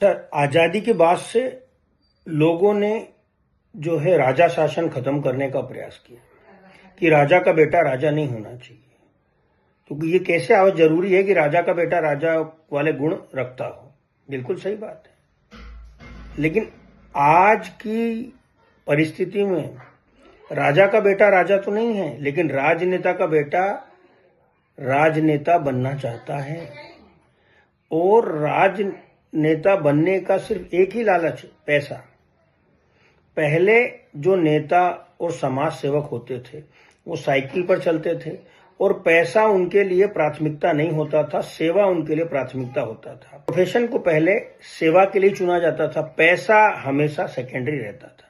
Sir, आजादी के बाद से लोगों ने जो है राजा शासन खत्म करने का प्रयास किया कि राजा का बेटा राजा नहीं होना चाहिए, क्योंकि ये कैसे आवाज जरूरी है कि राजा का बेटा राजा वाले गुण रखता हो। बिल्कुल सही बात है, लेकिन आज की परिस्थिति में राजा का बेटा राजा तो नहीं है, लेकिन राजनेता का बेटा राजनेता बनना चाहता है। और राजनेता बनने का सिर्फ एक ही लालच, पैसा। पहले जो नेता और समाज सेवक होते थे वो साइकिल पर चलते थे और पैसा उनके लिए प्राथमिकता नहीं होता था, सेवा उनके लिए प्राथमिकता होता था। प्रोफेशन को पहले सेवा के लिए चुना जाता था, पैसा हमेशा सेकेंडरी रहता था।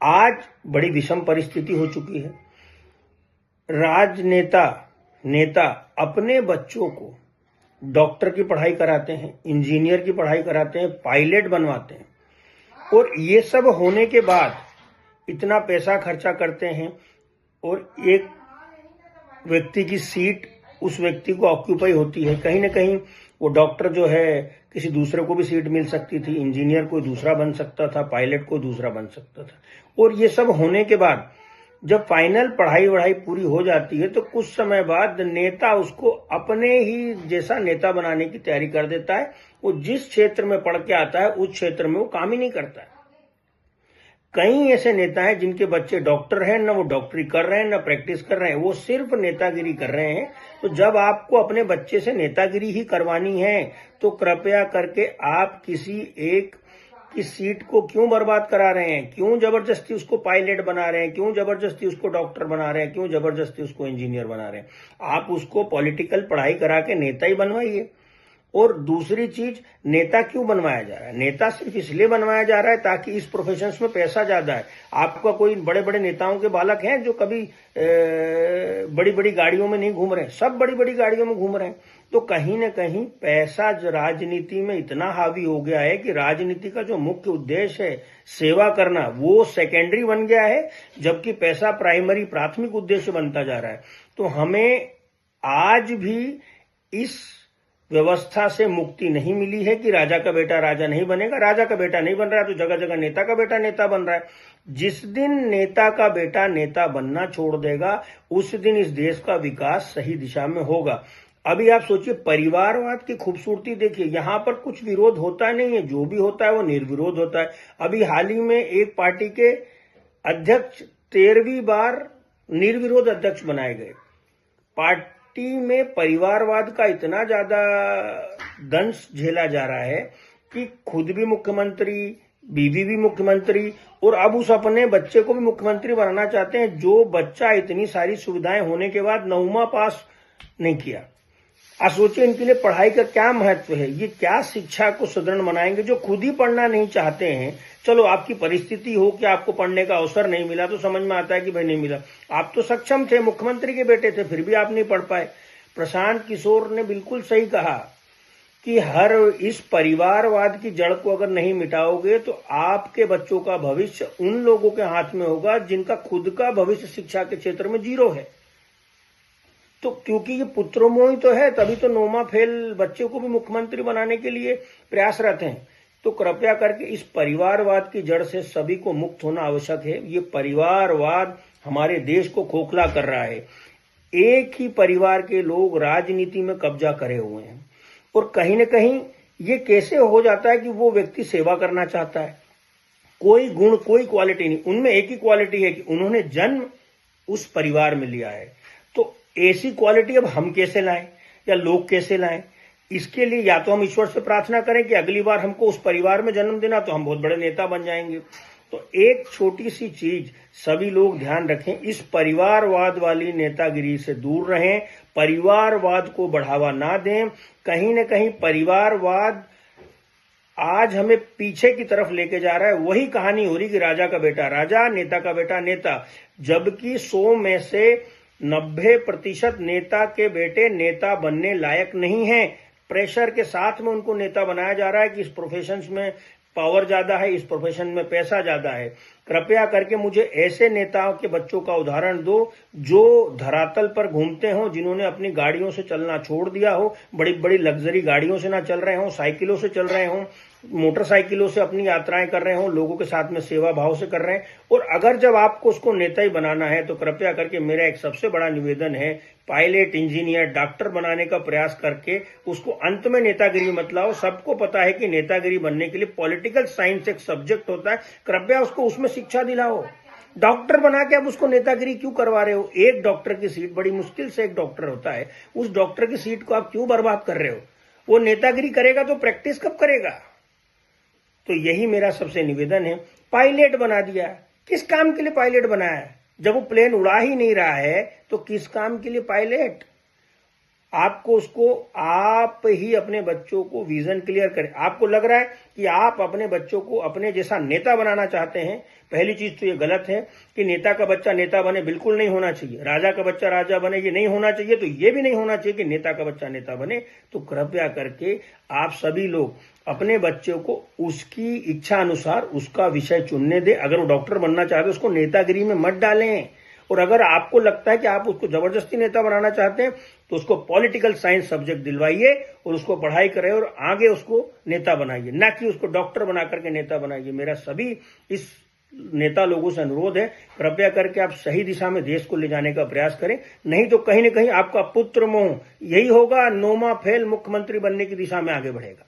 आज बड़ी विषम परिस्थिति हो चुकी है। नेता अपने बच्चों को डॉक्टर की पढ़ाई कराते हैं, इंजीनियर की पढ़ाई कराते हैं, पायलट बनवाते हैं, और ये सब होने के बाद इतना पैसा खर्चा करते हैं और एक व्यक्ति की सीट उस व्यक्ति को ऑक्यूपाई होती है। कहीं ना कहीं वो डॉक्टर जो है किसी दूसरे को भी सीट मिल सकती थी, इंजीनियर कोई दूसरा बन सकता था, पायलट कोई दूसरा बन सकता था। और ये सब होने के बाद जब फाइनल पढ़ाई वढ़ाई पूरी हो जाती है तो कुछ समय बाद नेता उसको अपने ही जैसा नेता बनाने की तैयारी कर देता है। वो जिस क्षेत्र में पढ़ के आता है उस क्षेत्र में वो काम ही नहीं करता है। कई ऐसे नेता हैं जिनके बच्चे डॉक्टर हैं, न वो डॉक्टरी कर रहे हैं न प्रैक्टिस कर रहे हैं, वो सिर्फ नेतागिरी कर रहे हैं। तो जब आपको अपने बच्चे से नेतागिरी ही करवानी है तो कृपया करके आप किसी एक की सीट को क्यों बर्बाद करा रहे हैं? क्यों जबरदस्ती उसको पायलट बना रहे हैं? क्यों जबरदस्ती उसको डॉक्टर बना रहे हैं? क्यों जबरदस्ती उसको इंजीनियर बना रहे हैं? आप उसको पॉलिटिकल पढ़ाई करा के नेता ही बनवाइए। और दूसरी चीज, नेता क्यों बनवाया जा रहा है? नेता सिर्फ इसलिए बनवाया जा रहा है ताकि इस प्रोफेशन में पैसा ज्यादा है। आपका कोई बड़े बड़े नेताओं के बालक हैं जो कभी बड़ी बड़ी गाड़ियों में नहीं घूम रहे हैं? सब बड़ी बड़ी गाड़ियों में घूम रहे हैं। तो कहीं ना कहीं पैसा राजनीति में इतना हावी हो गया है कि राजनीति का जो मुख्य उद्देश्य है सेवा करना, वो सेकेंडरी बन गया है, जबकि पैसा प्राइमरी प्राथमिक उद्देश्य बनता जा रहा है। तो हमें आज भी इस व्यवस्था से मुक्ति नहीं मिली है कि राजा का बेटा राजा नहीं बनेगा। राजा का बेटा नहीं बन रहा है तो जगह जगह नेता का बेटा नेता बन रहा है। जिस दिन नेता का बेटा नेता बनना छोड़ देगा उस दिन इस देश का विकास सही दिशा में होगा। अभी आप सोचिए, परिवारवाद की खूबसूरती देखिए। यहां पर कुछ विरोध होता नहीं है, जो भी होता है वो निर्विरोध होता है। अभी हाल ही में एक पार्टी के अध्यक्ष 13वीं बार निर्विरोध अध्यक्ष बनाए गए। पार्टी में परिवारवाद का इतना ज्यादा दंश झेला जा रहा है कि खुद भी मुख्यमंत्री, बीवी भी मुख्यमंत्री, और अब उस अपने बच्चे को भी मुख्यमंत्री बनाना चाहते हैं, जो बच्चा इतनी सारी सुविधाएं होने के बाद 9वां पास नहीं किया। आप सोचिए इनके लिए पढ़ाई का क्या महत्व है। ये क्या शिक्षा को सुदृढ़ बनाएंगे जो खुद ही पढ़ना नहीं चाहते हैं। चलो, आपकी परिस्थिति हो कि आपको पढ़ने का अवसर नहीं मिला तो समझ में आता है कि भाई नहीं मिला। आप तो सक्षम थे, मुख्यमंत्री के बेटे थे, फिर भी आप नहीं पढ़ पाए। प्रशांत किशोर ने बिल्कुल सही कहा कि हर इस परिवारवाद की जड़ को अगर नहीं मिटाओगे तो आपके बच्चों का भविष्य उन लोगों के हाथ में होगा जिनका खुद का भविष्य शिक्षा के क्षेत्र में 0 है। तो क्योंकि ये पुत्रमोही तो है, तभी तो 9वां फेल बच्चे को भी मुख्यमंत्री बनाने के लिए प्रयासरत हैं। तो कृपया करके इस परिवारवाद की जड़ से सभी को मुक्त होना आवश्यक है। ये परिवारवाद हमारे देश को खोखला कर रहा है। एक ही परिवार के लोग राजनीति में कब्जा करे हुए हैं, और कहीं ना कहीं ये कैसे हो जाता है कि वो व्यक्ति सेवा करना चाहता है, कोई गुण कोई क्वालिटी नहीं, उनमें एक ही क्वालिटी है कि उन्होंने जन्म उस परिवार में लिया है। तो ऐसी क्वालिटी अब हम कैसे लाएं या लोग कैसे लाएं? इसके लिए या तो हम ईश्वर से प्रार्थना करें कि अगली बार हमको उस परिवार में जन्म देना तो हम बहुत बड़े नेता बन जाएंगे। तो एक छोटी सी चीज सभी लोग ध्यान रखें, इस परिवारवाद वाली नेतागिरी से दूर रहें, परिवारवाद को बढ़ावा ना दें। कहीं ना कहीं परिवारवाद आज हमें पीछे की तरफ लेके जा रहा है। वही कहानी हो रही कि राजा का बेटा राजा, नेता का बेटा नेता, जबकि 100 में से 90% नेता के बेटे नेता बनने लायक नहीं है। प्रेशर के साथ में उनको नेता बनाया जा रहा है कि इस प्रोफेशन में पावर ज्यादा है, इस प्रोफेशन में पैसा ज्यादा है। कृपया करके मुझे ऐसे नेताओं के बच्चों का उदाहरण दो जो धरातल पर घूमते हो, जिन्होंने अपनी गाड़ियों से चलना छोड़ दिया हो, बड़ी बड़ी लग्जरी गाड़ियों से ना चल रहे हो, साइकिलों से चल रहे हो, मोटरसाइकिलों से अपनी यात्राएं कर रहे हो, लोगों के साथ में सेवा भाव से कर रहे हैं। और अगर जब आपको उसको नेता ही बनाना है तो कृपया करके मेरा एक सबसे बड़ा निवेदन है, पायलट, इंजीनियर, डॉक्टर बनाने का प्रयास करके उसको अंत में नेतागिरी मत लाओ। सबको पता है कि नेतागिरी बनने के लिए पॉलिटिकल साइंस एक सब्जेक्ट होता है, कृपया उसको उसमें शिक्षा दिलाओ। डॉक्टर बना के आप उसको नेतागिरी क्यों करवा रहे हो? एक डॉक्टर की सीट, बड़ी मुश्किल से एक डॉक्टर होता है, उस डॉक्टर की सीट को आप क्यों बर्बाद कर रहे हो? वो नेतागिरी करेगा तो प्रैक्टिस कब करेगा? तो यही मेरा सबसे निवेदन है। पायलट बना दिया, किस काम के लिए पायलट बनाया है? जब वो प्लेन उड़ा ही नहीं रहा है तो किस काम के लिए पायलट? आपको उसको, आप ही अपने बच्चों को विजन क्लियर करें। आपको लग रहा है कि आप अपने बच्चों को अपने जैसा नेता बनाना चाहते हैं, पहली चीज तो ये गलत है कि नेता का बच्चा नेता बने, बिल्कुल नहीं होना चाहिए। राजा का बच्चा राजा बने, ये नहीं होना चाहिए। तो ये भी नहीं होना चाहिए कि नेता का बच्चा नेता बने। तो कृपया करके आप सभी लोग अपने बच्चों को उसकी इच्छा अनुसार उसका विषय चुनने दें। अगर वो डॉक्टर बनना चाहते उसको नेतागिरी में मत डालें। और अगर आपको लगता है कि आप उसको जबरदस्ती नेता बनाना चाहते हैं तो उसको पॉलिटिकल साइंस सब्जेक्ट दिलवाइए और उसको पढ़ाई करें और आगे उसको नेता बनाइए, ना कि उसको डॉक्टर बना करके नेता बनाइए। मेरा सभी इस नेता लोगों से अनुरोध है, कृपया करके आप सही दिशा में देश को ले जाने का प्रयास करें, नहीं तो कहीं ना कहीं आपका पुत्र मोह यही होगा, नोमा फेल मुख्यमंत्री बनने की दिशा में आगे बढ़ेगा।